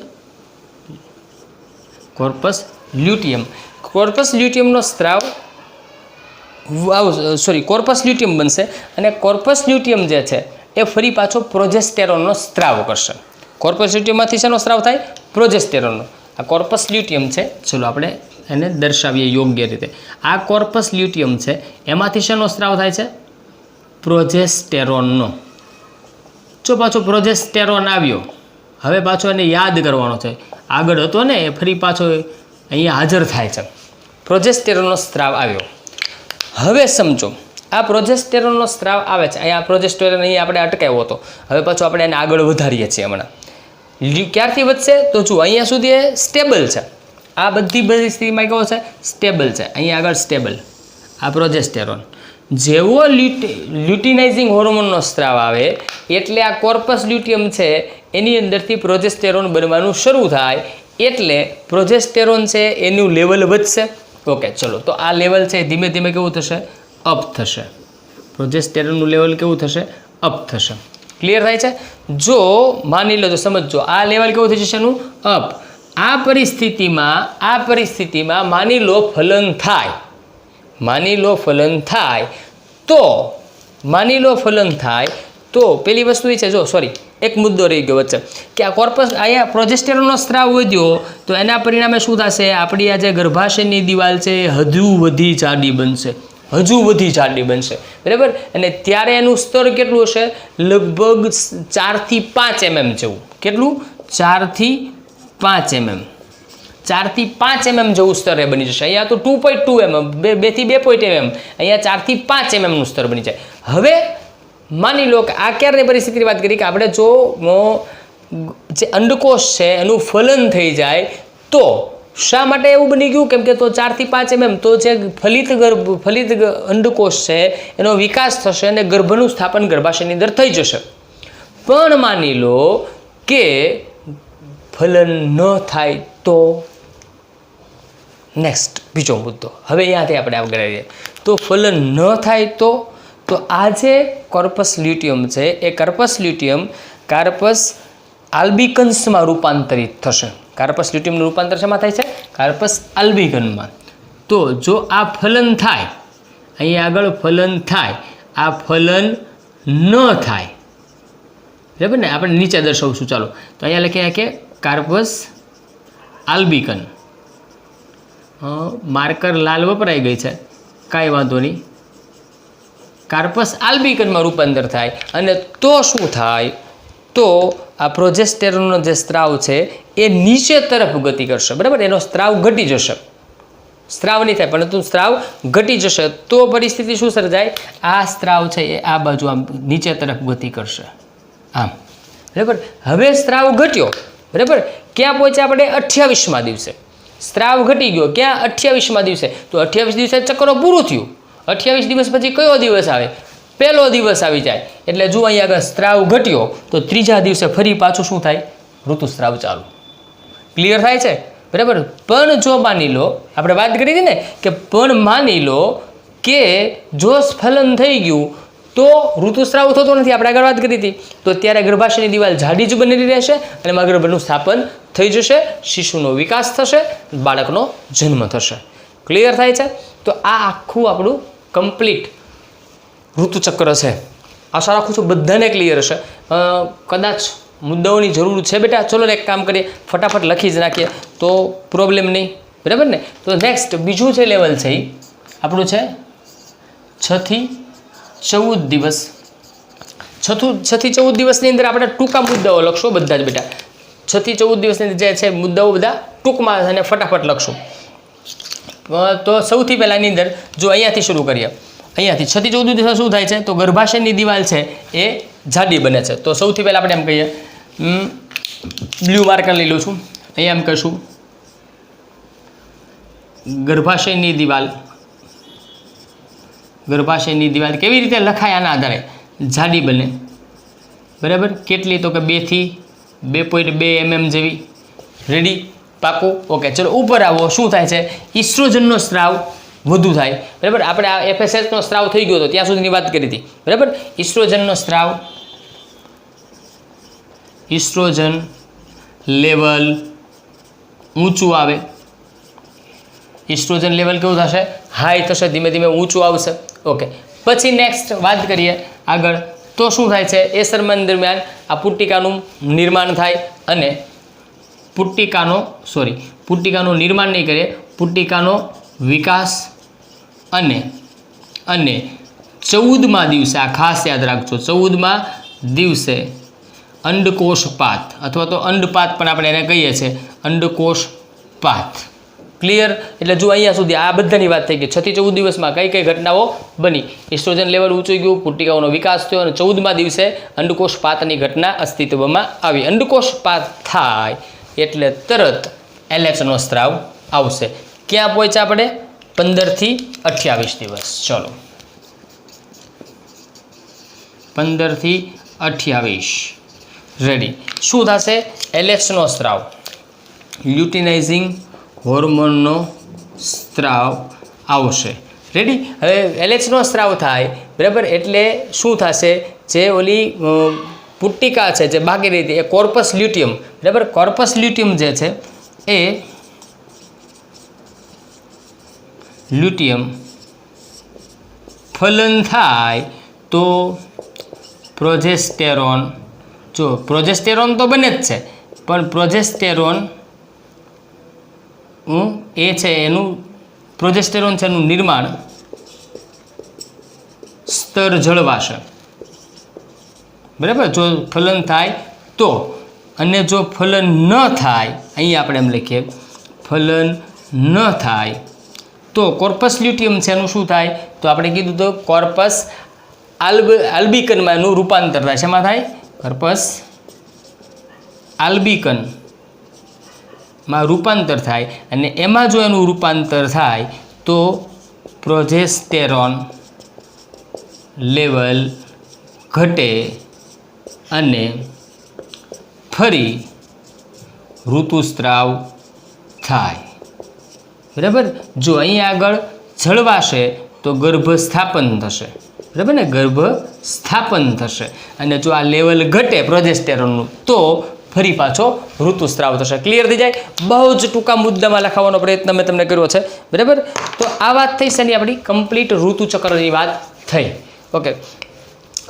કોર્પસ લ્યુટિયમ. કોર્પસ લ્યુટિયમનો સ્ત્રાવ કોર્પસ લ્યુટિયમ બનશે અને કોર્પસ લ્યુટિયમ જે છે એ ફરી પાછો પ્રોજેસ્ટેરોનનો સ્ત્રાવ કરશે. કોર્પસ લ્યુટિયમમાંથી શેનો સ્ત્રાવ થાય? પ્રોજેસ્ટેરોનનો. આ કોર્પસ લ્યુટિયમ છે, ચલો આપણે એને દર્શાવીએ યોગ્ય રીતે. આ કોર્પસ લ્યુટિયમ છે એમાંથી શેનો સ્ત્રાવ થાય છે? પ્રોજેસ્ટેરોનનો. જો પાછો પ્રોજેસ્ટેરોન આવ્યો, હવે પાછો એને યાદ કરવાનો છે. આગળ હતો ને એ ફરી પાછો અહીંયા હાજર થાય છે. પ્રોજેસ્ટેરોનનો સ્ત્રાવ આવ્યો. હવે સમજો આ પ્રોજેસ્ટેરોનનો સ્ત્રાવ આવે છે. અહીંયા પ્રોજેસ્ટેરોન અહીં આપણે અટકાવ્યો હતો, હવે પાછું આપણે એને આગળ વધારીએ છીએ. હમણાં ક્યારથી વધશે? તો જુઓ અહીંયા સુધી એ સ્ટેબલ છે. આ બધી સ્થિતિમાં કેવો છે? સ્ટેબલ છે. અહીંયા આગળ સ્ટેબલ. આ પ્રોજેસ્ટેરોન જેવો લ્યુટિનાઇઝિંગ હોર્મોનનો સ્ત્રાવ આવે એટલે આ કોર્પસ લ્યુટિયમ છે એની અંદરથી પ્રોજેસ્ટેરોન બનવાનું શરૂ થાય, એટલે પ્રોજેસ્ટેરોન છે એનું લેવલ વધશે. ઓકે, ચલો, તો આ લેવલ છે ધીમે ધીમે કેવું થશે? અપ થશે. પ્રોજેસ્ટેરોનનું લેવલ કેવું થશે? અપ થશે. ક્લિયર થાય છે? જો માની લો, તો સમજો આ લેવલ કેવું થઈ જશે? એનું અપ. આ પરિસ્થિતિમાં માની લો ફલન થાય. માની લો ફલન થાય તો પેલી વસ્તુ એ છે, જો સોરી એક મુદ્દો રહી ગયો વચ્ચે, કે આ કોર્પસ અહીંયા પ્રોજેસ્ટેરોનનો સ્ત્રાવ વધ્યો તો એના પરિણામે શું થશે? આપણી આ જે ગર્ભાશયની દિવાલ છે હજુ વધી જાડી બનશે. બરાબર? અને ત્યારે એનું સ્તર કેટલું હશે? લગભગ 4 થી 5 mm જેવું. કેટલું? 4 થી 5 mm. 4 થી 5 mm જેવું સ્તર એ બની જશે. અહીંયા તો 2.2 mm, 2 થી 2.2 mm, અહીંયા 4 થી 5 mm નું સ્તર બની જાય. હવે માની લો કે આ ક્યારની પરિસ્થિતિની વાત કરી કે આપણે જો જે અંડકોષ છે એનું ફલન થઈ જાય તો શા માટે એવું બની ગયું? કેમ કે તો 4 થી 5 mm તો જે ફલિત અંડકોષ છે એનો વિકાસ થશે અને ગર્ભનું સ્થાપન ગર્ભાશયની અંદર થઈ જશે. પણ માની લો કે ફલન ન થાય તો? નેક્સ્ટ બીજો મુદ્દો. હવે અહીંયાથી આપણે આગળ આવીએ તો ફલન ન થાય તો આ જે કોર્પસ લ્યુટિયમ છે એ કાર્પસ આલ્બિકન્સમાં રૂપાંતરિત થશે. કાર્પસ લ્યુટિયમનું રૂપાંતર શેમાં થાય છે? કાર્પસ આલ્બિકનમાં. તો જો આ ફલન થાય, અહીંયા આગળ ફલન થાય, આ ફલન ન થાય, બરાબર ને? આપણે નીચે દર્શાવશું. ચાલો, તો અહીંયા લખીએ કે કાર્પસ આલ્બિકન. માર્કર લાલ વપરાઈ ગઈ છે, કાંઈ વાંધો નહીં. કાર્પસ આલ્બિકનમાં રૂપાંતર થાય અને તો શું થાય? તો આ પ્રોજેસ્ટેરોનનો જે સ્ત્રાવ છે એ નીચે તરફ ગતિ કરશે. બરાબર? એનો સ્ત્રાવ ઘટી જશે. સ્ત્રાવ નહીં થાય પરંતુ સ્ત્રાવ ઘટી જશે. તો પરિસ્થિતિ શું સર્જાય? આ સ્ત્રાવ છે એ આ બાજુ આમ નીચે તરફ ગતિ કરશે, આમ. બરાબર? હવે સ્ત્રાવ ઘટ્યો. બરાબર? ક્યાં પહોંચ્યા આપણે? 28મા દિવસે. સ્ત્રાવ ઘટી ગયો ક્યાં? 28મા દિવસે. તો 28 દિવસે ચક્ર પૂરું થયું. 28 દિવસ પછી કયો દિવસ આવે? પહેલો દિવસ આવી જાય. એટલે જો અહીંયા આગળ સ્ત્રાવ ઘટ્યો તો 3જા દિવસે ફરી પાછું શું થાય? ઋતુસ્ત્રાવ ચાલુ. ક્લિયર થાય છે? બરાબર? પણ જો માની લો, આપણે વાત કરી હતી ને કે પણ માની લો કે જો સ્ખલન થઈ ગયું તો ઋતુસ્રાવ થતો નથી, આપણે આગળ વાત કરી હતી, તો ત્યારે ગર્ભાશયની દિવાલ જાડી જ બનેલી રહેશે અને એમાં ગર્ભનું સ્થાપન થઈ જશે, શિશુનો વિકાસ થશે, બાળકનો જન્મ થશે. ક્લિયર થાય છે? તો આ આખું આપણું કમ્પ્લીટ ઋતુચક્ર છે. આશા રાખું છું બધાને ક્લિયર હશે. કદાચ મુદ્દાઓની જરૂર છે બેટા? ચલો એક કામ કરીએ, ફટાફટ લખી જ નાખીએ તો પ્રોબ્લેમ નહીં. બરાબર ને? તો નેક્સ્ટ બીજું જે લેવલ છે એ આપણું છે 6 થી 14 દિવસ. 6 થી 14 દિવસની અંદર આપણે ટૂંકા મુદ્દાઓ લખશો બધા જ બેટા. 6 થી 14 દિવસની અંદર જે છે મુદ્દાઓ બધા ટૂંકમાં અને ફટાફટ લખશું. તો સૌથી પહેલાંની અંદર જો અહીંયાથી શરૂ કરીએ, અહીંયાથી 6 થી 14 દિવસ શું થાય છે? તો ગર્ભાશયની દિવાલ છે એ જાડી બને છે. તો સૌથી પહેલાં આપણે એમ કહીએ, બ્લુ માર્કર લઈ લઉં છું. અહીંયા એમ કહીશું ગર્ભાશયની દિવાલ કેવી રીતે લખાય? આના આધારે જાડી બને. બરાબર? કેટલી? તો કે 2 થી 2.2 mm જેવી. રેડી? પાકું? ઓકે, ચલો ઉપર આવો. શું થાય છે? ઇસ્ટ્રોજનનો સ્ત્રાવ વધુ થાય. બરાબર? આપણે આ FSHનો સ્ત્રાવ થઈ ગયો હતો ત્યાં સુધીની વાત કરી હતી. બરાબર? ઇસ્ટ્રોજન લેવલ ઊંચું આવે. ઇસ્ટ્રોજન લેવલ કેવું થશે? હાઈ થશે, ધીમે ધીમે ઊંચું આવશે. ઓકે, પછી નેક્સ્ટ વાત કરીએ આગળ. તો શું થાય છે? એ સમય દરમિયાન આ પુટ્ટિકાનું નિર્માણ થાય અને પુટ્ટિકાનું નિર્માણ નહીં કરે, પુટ્ટિકાનો વિકાસ અને 14મા દિવસે, આ ખાસ યાદ રાખજો, 14મા દિવસે અંડકોષપાત અથવા તો અંડપાત પણ આપણે એને કહીએ છીએ, અંડકોષપાત. ક્લિયર? એટલે જો અહીંયા સુધી આ બધાની વાત થઈ ગઈ. 6 થી 14 દિવસમાં કઈ કઈ ઘટનાઓ બની? ઇસ્ટ્રોજન લેવલ ઊંચું ગયું, પુટ્ટિકાઓનો વિકાસ થયો અને 14મા દિવસે અંડકોષપાતની ઘટના અસ્તિત્વમાં આવી. અંડકોષપાત થાય એટલે તરત LHનો સ્ત્રાવ આવશે. ક્યાં પહોંચ્યા આપણે? 15 થી 28 દિવસ. ચલો, 15 થી 28 રેડી. શું થશે? LHનો સ્ત્રાવ, લ્યુટિનાઇઝિંગ હોર્મોનનો સ્ત્રાવ આવશે. રેડી? હવે LHનો સ્ત્રાવ થાય, બરાબર, એટલે શું થશે? જે ઓલી પુટ્ટિકા છે જે બાકી રહી હતી એ કોર્પસ લ્યુટિયમ, બરાબર, કોર્પસ લ્યુટિયમ જે છે એ લ્યુટિયમ ફલન થાય તો પ્રોજેસ્ટેરોન, જો પ્રોજેસ્ટેરોન તો બને જ છે, પણ પ્રોજેસ્ટેરોન એ છે એનું, પ્રોજેસ્ટેરોન છે એનું નિર્માણ સ્તર જળવાશે, બરાબર, જો ફલન થાય તો. અને જો ફલન ન થાય, અહીં આપણે એમ લખીએ, ફલન ન થાય તો કોર્પસ લ્યુટિયમ છે એનું શું થાય? તો આપણે કીધું તો કોર્પસ આલ્બિકનમાં એનું રૂપાંતર થાય. શેમાં થાય? કોર્પસ આલ્બિકનમાં રૂપાંતર થાય. અને એમાં જો એનું રૂપાંતર થાય તો પ્રોજેસ્ટેરોન લેવલ ઘટે અને ફરી ઋતુસ્ત્રાવ થાય, બરાબર. જો અહીં આગળ જળવાશે તો ગર્ભસ્થાપન થશે, બરાબર ને, ગર્ભસ્થાપન થશે. અને જો આ લેવલ ઘટે પ્રોજેસ્ટેરોનનું તો ફરી પાછો ઋતુસ્ત્રાવ થશે. ક્લિયર થઈ જાય? બહુ જ ટૂંકા મુદ્દામાં લખાવવાનો પ્રયત્ન મેં તમને કર્યો છે, બરાબર. તો આ વાત થઈ છે એની આપણી કમ્પ્લીટ ઋતુચક્રની વાત થઈ. ઓકે,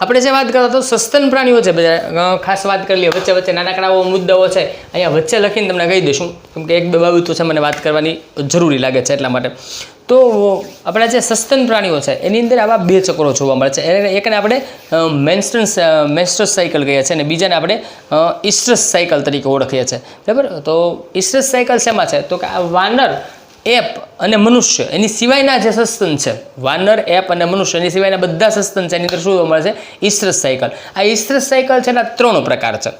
આપણે જે વાત કરતા તો સસ્તન પ્રાણીઓ છે બધા, ખાસ વાત કરી લઈએ. વચ્ચે વચ્ચે નાનકડા મુદ્દાઓ છે અહીંયા વચ્ચે લખીને તમને કહી દઈશું, કેમ કે એક બે બાબતો છે મને વાત કરવાની જરૂરી લાગે છે એટલા માટે. તો આપણા જે સસ્તન પ્રાણીઓ છે એની અંદર આવા બે ચક્રો જોવા મળે છે. એકને આપણે મેન્સ્ટ્રસ સાયકલ કહીએ છીએ અને બીજાને આપણે ઇસ્ટ્રસ સાયકલ તરીકે ઓળખીએ છીએ, બરાબર. તો ઇસ્ટ્રસ સાયકલ શેમાં છે? તો કે આ વાનર, એપ અને મનુષ્ય એની સિવાયના જે સસ્તન છે, વાનર, એપ અને મનુષ્ય એની સિવાયના બધા સસ્તન છે એની અંદર શું મળે છે? ઇસ્ટ્રસ સાયકલ. આ ઇસ્ટ્રસ સાયકલ છે એના 3 પ્રકાર છે.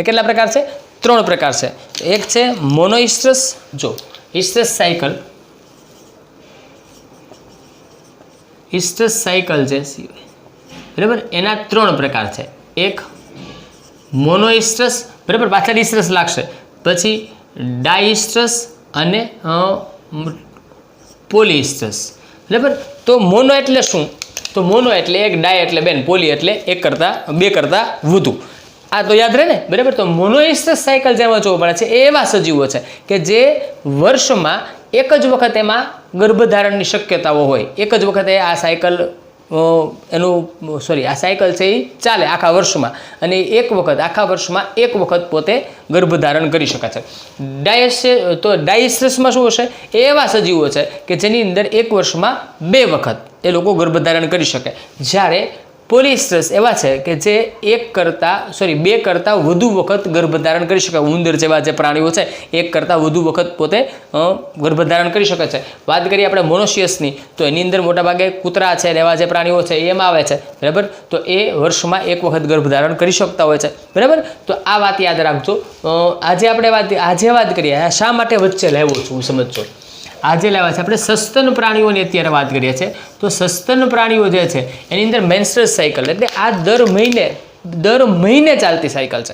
કેટલા પ્રકાર છે? 3 પ્રકાર છે. એક છે મોનોઇસ્ટ્રસ. જો ઇસ્ટ્રસ સાયકલ, ઇસ્ટ્રસ સાયકલ છે, બરાબર, એના 3 પ્રકાર છે. એક મોનોઇસ્ટ્રસ, બરાબર, પાછળ ઇસ્ટ્રસ લાગશે, પછી ડાઇસ્ટ્રસ અને પોલિઇસ્ટ્રસ, બરાબર. તો મોનો એટલે શું? તો મોનો એટલે એક, ડાય એટલે બેન, પોલી એટલે એક કરતાં, બે કરતાં વધુ. આ તો યાદ રહે ને, બરાબર. તો મોનોઇસ્ટ્રસ સાયકલ જેમાં જોવા મળે છે એ એવા સજીવો છે કે જે વર્ષમાં એક જ વખત એમાં ગર્ભધારણની શક્યતાઓ હોય. એક જ વખતે આ સાયકલ આ સાયકલ છે એ ચાલે આખા વર્ષમાં, અને આખા વર્ષમાં એક વખત પોતે ગર્ભધારણ કરી શકે છે. ડાયસ્ટ્રસમાં શું હશે? એ એવા સજીવો છે કે જેની અંદર એક વર્ષમાં 2 વખત એ લોકો ગર્ભધારણ કરી શકે. જ્યારે પોલિઇસ્ટ્રસ એવા છે કે જે 2 કરતાં વધુ વખત ગર્ભધારણ કરી શકે. ઉંદર જેવા જે પ્રાણીઓ છે 1 કરતાં વધુ વખત પોતે ગર્ભધારણ કરી શકે છે. વાત કરીએ આપણે મોનોશિયસની, તો એની અંદર મોટાભાગે કૂતરા છે એવા જે પ્રાણીઓ છે એમાં આવે છે, બરાબર. તો એ વર્ષમાં 1 વખત ગર્ભધારણ કરી શકતા હોય છે, બરાબર. તો આ વાત યાદ રાખજો. આજે વાત કરીએ શા માટે વચ્ચે લાવ્યો છું સમજજો. આજે લાવ્યા છે આપણે સસ્તન પ્રાણીઓની અત્યારે વાત કરીએ છીએ. તો સસ્તન પ્રાણીઓ જે છે એની અંદર મેન્સ્ટ્રસ સાયકલ એટલે આ દર મહિને ચાલતી સાયકલ છે.